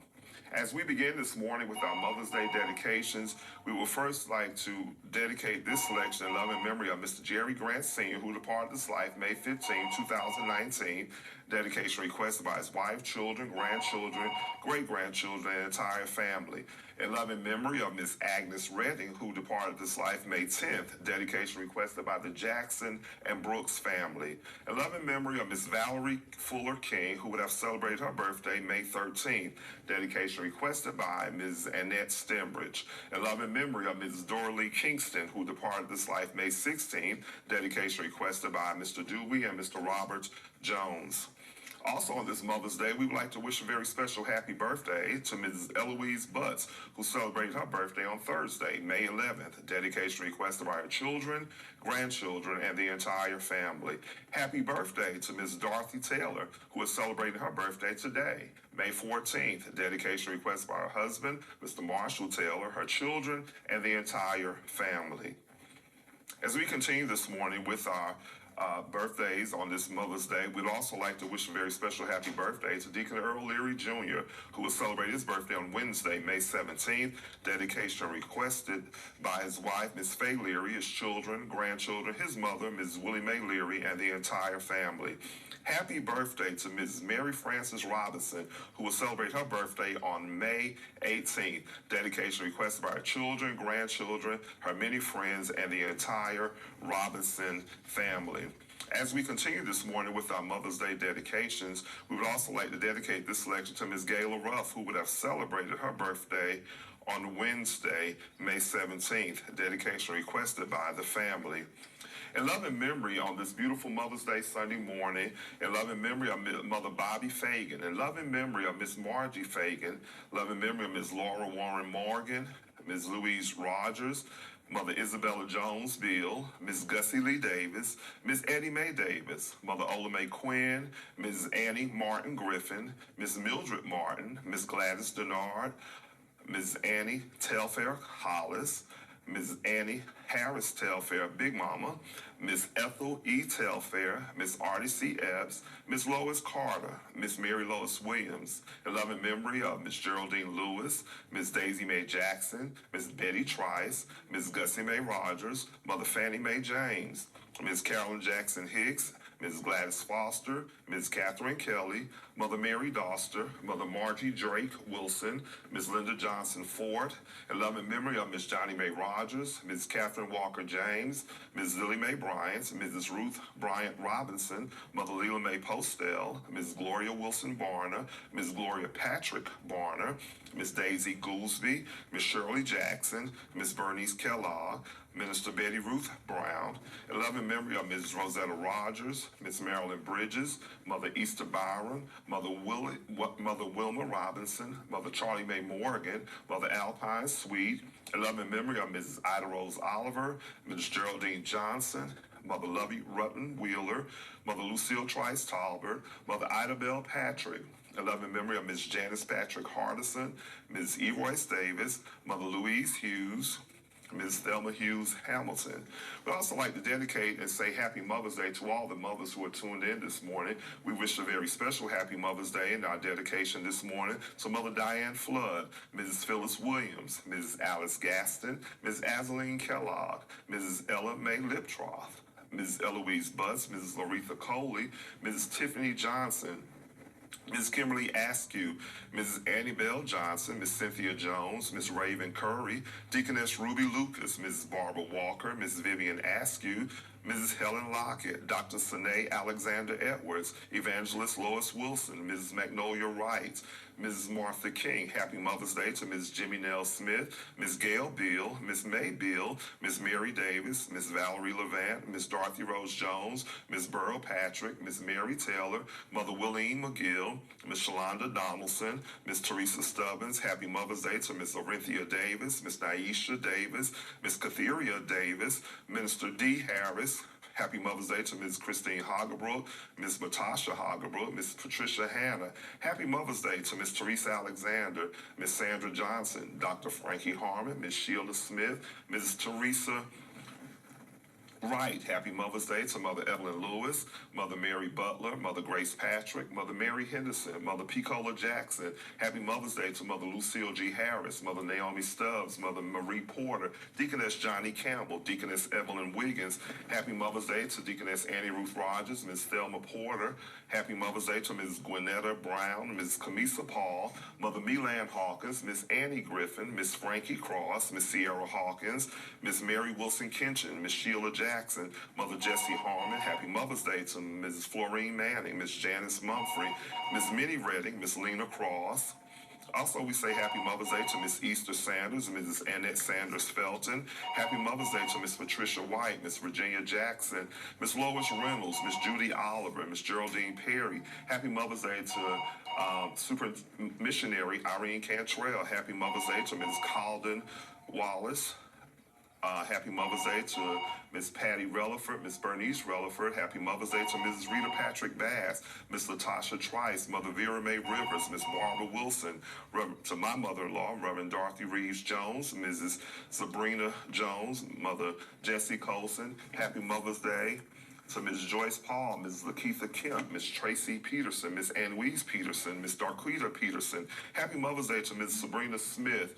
As we begin this morning with our Mother's Day dedications, we would first like to dedicate this selection in love and memory of Mr. Jerry Grant Sr., who departed this life May 15, 2019. Dedication requested by his wife, children, grandchildren, great-grandchildren, and entire family. In love and memory of Miss Agnes Redding, who departed this life May 10th. Dedication requested by the Jackson and Brooks family. In love and memory of Miss Valerie Fuller King, who would have celebrated her birthday May 13th. Dedication requested by Ms. Annette Stembridge. In love and memory of Ms. Dorlee Kingston, who departed this life May 16th. Dedication requested by Mr. Dewey and Mr. Robert Jones. Also on this Mother's Day, we would like to wish a very special happy birthday to Mrs. Eloise Butts, who celebrated her birthday on Thursday, May 11th. Dedication requested by her children, grandchildren, and the entire family. Happy birthday to Ms. Dorothy Taylor, who is celebrating her birthday today, May 14th. Dedication requested by her husband, Mr. Marshall Taylor, her children, and the entire family. As we continue this morning with our birthdays on this Mother's Day, we'd also like to wish a very special happy birthday to Deacon Earl Leary Jr., who will celebrate his birthday on Wednesday, May 17th. Dedication requested by his wife, Miss Faye Leary, his children, grandchildren, his mother, Mrs. Willie Mae Leary, and the entire family. Happy birthday to Mrs. Mary Frances Robinson, who will celebrate her birthday on May 18th. Dedication requested by her children, grandchildren, her many friends, and the entire Robinson family. As we continue this morning with our Mother's Day dedications, we would also like to dedicate this selection to Ms. Gayla Ruff, who would have celebrated her birthday on Wednesday, May 17th. Dedication requested by the family. In loving memory on this beautiful Mother's Day Sunday morning, in loving memory of Mother Bobby Fagan, in loving memory of Miss Margie Fagan, loving memory of Miss Laura Warren Morgan, Miss Louise Rogers, Mother Isabella Jones Beal, Miss Gussie Lee Davis, Miss Eddie Mae Davis, Mother Ola Mae Quinn, Miss Annie Martin Griffin, Miss Mildred Martin, Miss Gladys Denard, Miss Annie Telfair Hollis, Miss Annie Harris Telfair Big Mama, Miss Ethel E. Telfair, Miss Artie C. Epps, Miss Lois Carter, Miss Mary Lois Williams, in loving memory of Miss Geraldine Lewis, Miss Daisy Mae Jackson, Miss Betty Trice, Miss Gussie Mae Rogers, Mother Fannie Mae James, Miss Carolyn Jackson Hicks, Ms. Gladys Foster, Ms. Catherine Kelly, Mother Mary Doster, Mother Margie Drake Wilson, Ms. Linda Johnson Ford, in loving memory of Ms. Johnny Mae Rogers, Ms. Catherine Walker James, Ms. Lily Mae Bryant, Mrs. Ruth Bryant Robinson, Mother Leela Mae Postel, Ms. Gloria Wilson Barner, Ms. Gloria Patrick Barner, Ms. Daisy Goolsby, Ms. Shirley Jackson, Ms. Bernice Kellogg, Minister Betty Ruth Brown, in loving memory of Ms. Rosetta Rogers, Ms. Marilyn Bridges, Mother Easter Byron, Mother Wilma Robinson, Mother Charlie Mae Morgan, Mother Alpine Sweet, in loving memory of Mrs. Ida Rose Oliver, Ms. Geraldine Johnson, Mother Lovey Rutten Wheeler, Mother Lucille Trice Talbert, Mother Ida Bell Patrick, in loving memory of Ms. Janice Patrick Hardison, Ms. E. Royce Davis, Mother Louise Hughes, Ms. Thelma Hughes Hamilton. We'd also like to dedicate and say Happy Mother's Day to all the mothers who are tuned in this morning. We wish a very special Happy Mother's Day in our dedication this morning to Mother Diane Flood, Mrs. Phyllis Williams, Mrs. Alice Gaston, Ms. Azaline Kellogg, Mrs. Ella Mae Liptroth, Mrs. Eloise Butts, Mrs. Loretha Coley, Mrs. Tiffany Johnson, Ms. Kimberly Askew, Mrs. Annie Bell Johnson, Ms. Cynthia Jones, Ms. Raven Curry, Deaconess Ruby Lucas, Mrs. Barbara Walker, Ms. Vivian Askew, Mrs. Helen Lockett, Dr. Sine Alexander Edwards, Evangelist Lois Wilson, Mrs. Magnolia Wright, Mrs. Martha King. Happy Mother's Day to Ms. Jimmy Nell Smith, Ms. Gail Beal, Ms. May Beal, Ms. Mary Davis, Ms. Valerie Levant, Ms. Dorothy Rose Jones, Ms. Burrow Patrick, Ms. Mary Taylor, Mother Willeen McGill, Ms. Shalonda Donaldson, Ms. Teresa Stubbins. Happy Mother's Day to Ms. Orinthia Davis, Ms. Naisha Davis, Ms. Katheria Davis, Minister D. Harris. Happy Mother's Day to Ms. Christine Hagerbrook, Ms. Matasha Hagerbrook, Ms. Patricia Hanna. Happy Mother's Day to Ms. Teresa Alexander, Ms. Sandra Johnson, Dr. Frankie Harmon, Ms. Sheila Smith, Ms. Teresa Right. Happy Mother's Day to Mother Evelyn Lewis, Mother Mary Butler, Mother Grace Patrick, Mother Mary Henderson, Mother Picola Jackson. Happy Mother's Day to Mother Lucille G. Harris, Mother Naomi Stubbs, Mother Marie Porter, Deaconess Johnny Campbell, Deaconess Evelyn Wiggins. Happy Mother's Day to Deaconess Annie Ruth Rogers, Ms. Thelma Porter. Happy Mother's Day to Ms. Gwinnetta Brown, Ms. Camisa Paul, Mother Melan Hawkins, Ms. Annie Griffin, Ms. Frankie Cross, Ms. Sierra Hawkins, Ms. Mary Wilson Kinchin, Ms. Sheila Jackson, Mother Jessie Harmon. Happy Mother's Day to Mrs. Florine Manning, Ms. Janice Mumphrey, Ms. Minnie Redding, Ms. Lena Cross. Also, we say Happy Mother's Day to Miss Easter Sanders, Mrs. Annette Sanders Felton. Happy Mother's Day to Miss Patricia White, Miss Virginia Jackson, Miss Lois Reynolds, Miss Judy Oliver, Miss Geraldine Perry. Happy Mother's Day to Super Missionary Irene Cantrell. Happy Mother's Day to Ms. Calden Wallace. Happy Mother's Day to Miss Patty Relaford, Miss Bernice Relaford. Happy Mother's Day to Mrs. Rita Patrick Bass, Miss Latasha Trice, Mother Vera Mae Rivers, Miss Barbara Wilson, to my mother-in-law, Reverend Dorothy Reeves Jones, Mrs. Sabrina Jones, Mother Jessie Colson. Happy Mother's Day to Ms. Joyce Paul, Ms. Lakeitha Kemp, Ms. Tracy Peterson, Ms. Ann-Louise Peterson, Ms. Darquita Peterson. Happy Mother's Day to Ms. Sabrina Smith,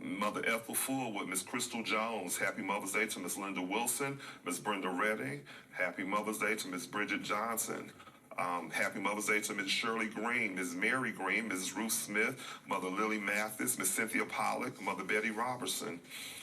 Mother Ethel Fullwood, Miss Crystal Jones. Happy Mother's Day to Miss Linda Wilson, Miss Brenda Redding. Happy Mother's Day to Miss Bridget Johnson, Happy Mother's Day to Ms. Shirley Green, Ms. Mary Green, Mrs. Ruth Smith, Mother Lily Mathis, Ms. Cynthia Pollock, Mother Betty Robertson.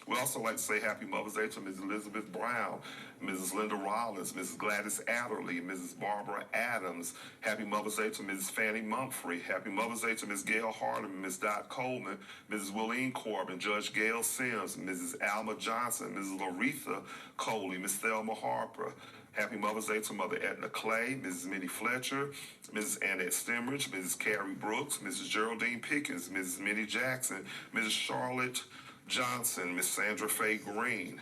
We also like to say Happy Mother's Day to Ms. Elizabeth Brown, Mrs. Linda Rollins, Mrs. Gladys Adderley, Mrs. Barbara Adams. Happy Mother's Day to Mrs. Fannie Mumphrey. Happy Mother's Day to Ms. Gail Hardeman, Ms. Dot Coleman, Mrs. Willie Corbin, Judge Gail Sims, Mrs. Alma Johnson, Mrs. Laretha Coley, Ms. Thelma Harper. Happy Mother's Day to Mother Edna Clay, Mrs. Minnie Fletcher, Mrs. Annette Stemridge, Mrs. Carrie Brooks, Mrs. Geraldine Pickens, Mrs. Minnie Jackson, Mrs. Charlotte Johnson, Miss Sandra Faye Green.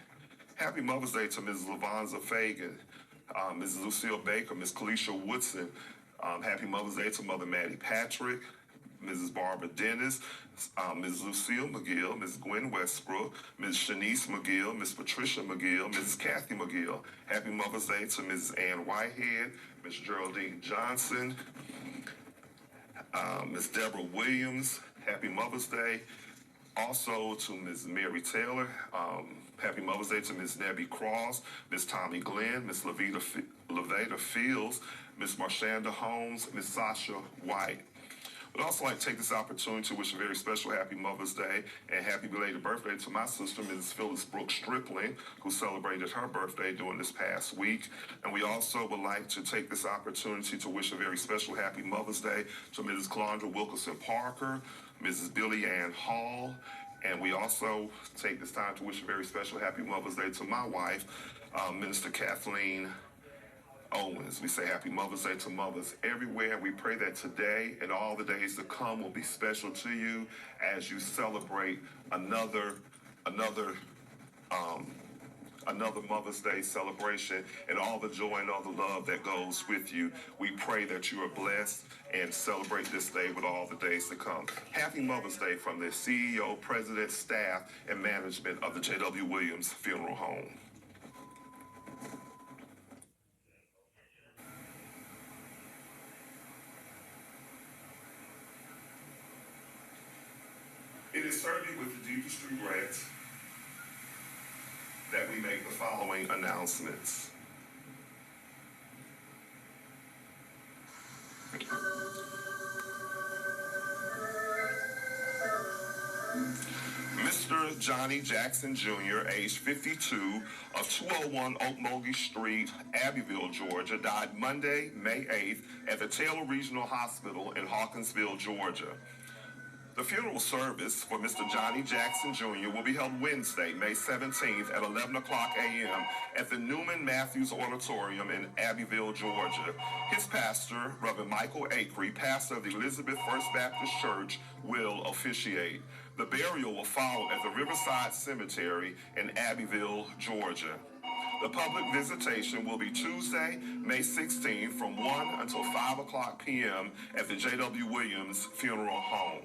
Happy Mother's Day to Mrs. Lavanza Fagan, Mrs. Lucille Baker, Miss Kalisha Woodson. Happy Mother's Day to Mother Maddie Patrick, Mrs. Barbara Dennis, Ms. Lucille McGill, Ms. Gwen Westbrook, Ms. Shanice McGill, Ms. Patricia McGill, Mrs. Kathy McGill. Happy Mother's Day to Mrs. Ann Whitehead, Ms. Geraldine Johnson, Ms. Deborah Williams. Happy Mother's Day. Also to Ms. Mary Taylor. Happy Mother's Day to Ms. Nebby Cross, Ms. Tommy Glenn, Ms. Levada Fields, Ms. Marshanda Holmes, Ms. Sasha White. We'd also like to take this opportunity to wish a very special happy Mother's Day and happy belated birthday to my sister, Mrs. Phyllis Brooks Stripling, who celebrated her birthday during this past week. And we also would like to take this opportunity to wish a very special happy Mother's Day to Mrs. Calandra Wilkerson Parker, Mrs. Billy Ann Hall, and we also take this time to wish a very special happy Mother's Day to my wife, Minister Kathleen Owens. We say happy Mother's Day to mothers everywhere. We pray that today and all the days to come will be special to you as you celebrate another Mother's Day celebration and all the joy and all the love that goes with you. We pray that you are blessed and celebrate this day with all the days to come. Happy Mother's Day from the CEO, President, staff, and management of the J.W. Williams Funeral Home. It is certainly with the deepest regret that we make the following announcements. Mr. Johnny Jackson Jr., age 52, of 201 Okmulgee Street, Abbeville, Georgia, died Monday, May 8th at the Taylor Regional Hospital in Hawkinsville, Georgia. The funeral service for Mr. Johnny Jackson Jr. will be held Wednesday, May 17th at 11 o'clock a.m. at the Newman Matthews Auditorium in Abbeville, Georgia. His pastor, Reverend Michael Acree, pastor of the Elizabeth First Baptist Church, will officiate. The burial will follow at the Riverside Cemetery in Abbeville, Georgia. The public visitation will be Tuesday, May 16th from 1 until 5 o'clock p.m. at the J.W. Williams Funeral Home.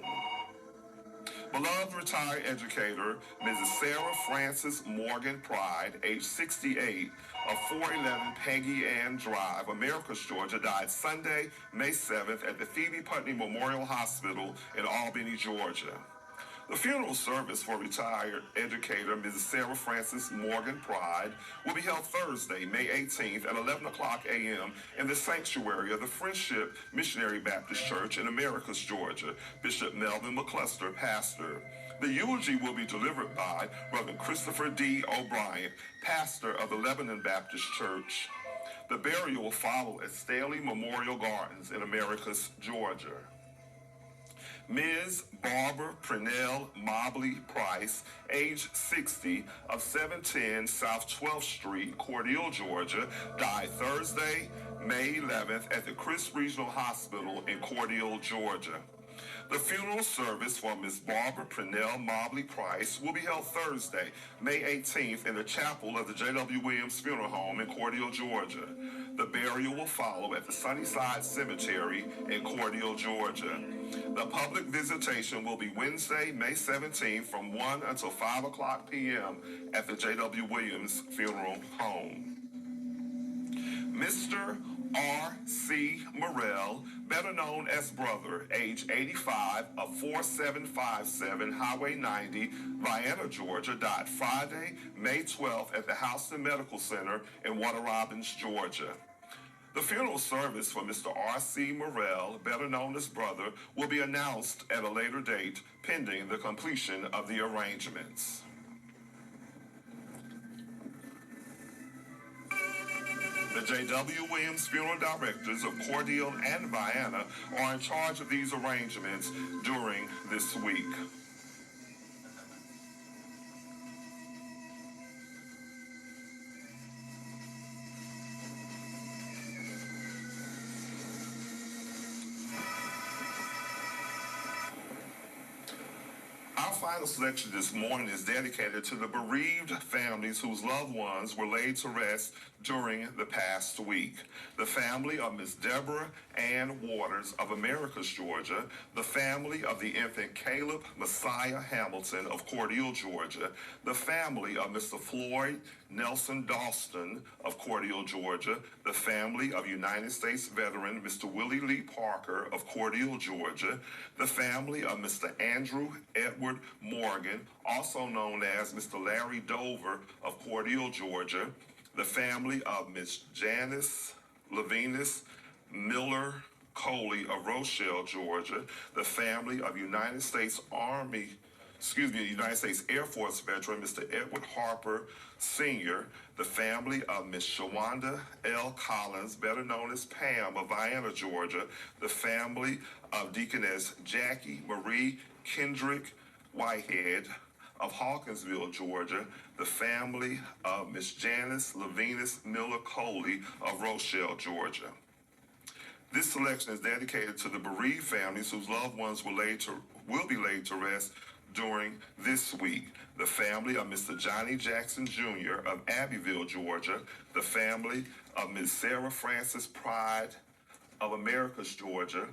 Beloved retired educator, Mrs. Sarah Frances Morgan Pride, age 68, of 411 Peggy Ann Drive, Americus, Georgia, died Sunday, May 7th at the Phoebe Putney Memorial Hospital in Albany, Georgia. The funeral service for retired educator Mrs. Sarah Frances Morgan Pride will be held Thursday, May 18th at 11 o'clock a.m. in the sanctuary of the Friendship Missionary Baptist Church in Americus, Georgia. Bishop Melvin McCluster, pastor. The eulogy will be delivered by Reverend Christopher D. O'Brien, pastor of the Lebanon Baptist Church. The burial will follow at Staley Memorial Gardens in Americus, Georgia. Ms. Barbara Purnell Mobley Price, age 60, of 710 South 12th Street, Cordele, Georgia, died Thursday, May 11th at the Chris Regional Hospital in Cordele, Georgia. The funeral service for Ms. Barbara Purnell Mobley Price will be held Thursday, May 18th in the chapel of the J.W. Williams Funeral Home in Cordele, Georgia. The burial will follow at the Sunnyside Cemetery in Cordele, Georgia. The public visitation will be Wednesday, May 17th from 1 until 5 o'clock p.m. at the J.W. Williams Funeral Home. Mr. R.C. Murrell, better known as Brother, age 85, of 4757 Highway 90, Vienna, Georgia, died Friday, May 12th at the Houston Medical Center in Warner Robins, Georgia. The funeral service for Mr. R.C. Murrell, better known as Brother, will be announced at a later date pending the completion of the arrangements. The J.W. Williams funeral directors of Cordele and Vienna are in charge of these arrangements during this week. Our final selection this morning is dedicated to the bereaved families whose loved ones were laid to rest during the past week. The family of Miss Deborah Ann Waters of Americus, Georgia, the family of the infant Caleb Messiah Hamilton of Cordele, Georgia, the family of Mr. Floyd Nelson Dalston of Cordele, Georgia, the family of United States veteran Mr. Willie Lee Parker of Cordele, Georgia, the family of Mr. Andrew Edward Morgan, also known as Mr. Larry Dover of Cordele, Georgia, the family of Miss Janice Levinus Miller Coley of Rochelle, Georgia, the family of United States Air Force veteran Mr. Edward Harper Sr., the family of Miss Shawanda L. Collins, better known as Pam of Vienna, Georgia, the family of Deaconess Jackie Marie Kendrick Whitehead of Hawkinsville, Georgia, the family of Miss Janice Levinus Miller Coley of Rochelle, Georgia. This selection is dedicated to the bereaved families whose loved ones will be laid to rest during this week. The family of Mr. Johnny Jackson Jr. of Abbeville, Georgia, the family of Miss Sarah Frances Pride of Americus, Georgia,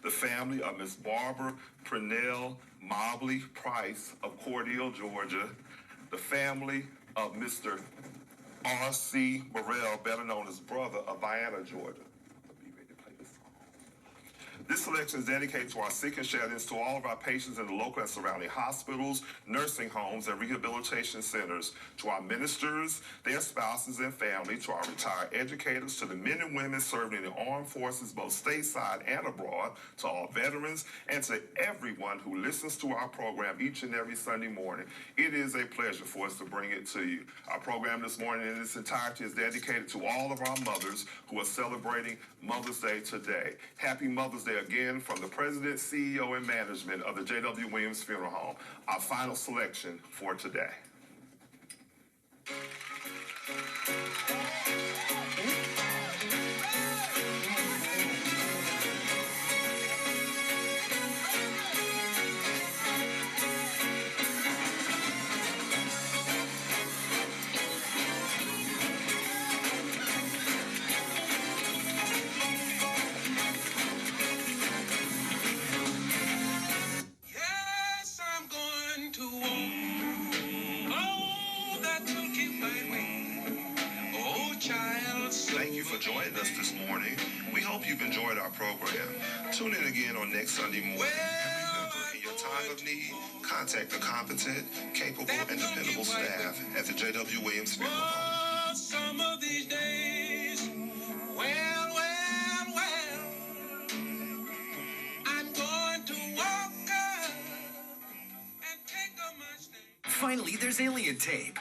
the family of Miss Barbara Purnell Mobley Price of Cordele, Georgia, the family of Mr. R.C. Murrell, better known as Brother of Vienna, Georgia. This selection is dedicated to our sick and shed-ins, to all of our patients in the local and surrounding hospitals, nursing homes, and rehabilitation centers, to our ministers, their spouses and family, to our retired educators, to the men and women serving in the armed forces, both stateside and abroad, to all veterans, and to everyone who listens to our program each and every Sunday morning. It is a pleasure for us to bring it to you. Our program this morning in its entirety is dedicated to all of our mothers who are celebrating Mother's Day today. Happy Mother's Day again from the President, CEO, and management of the J.W. Williams Funeral Home. Our final selection for today. Thank you for joining us this morning. We hope you've enjoyed our program. Tune in again on next Sunday morning. And remember, in your time of need, contact the competent, capable, and dependable staff at the J.W. Williams Funeral Home. Some of these days, well, I'm going to walk up and take a much. Finally, there's alien tape.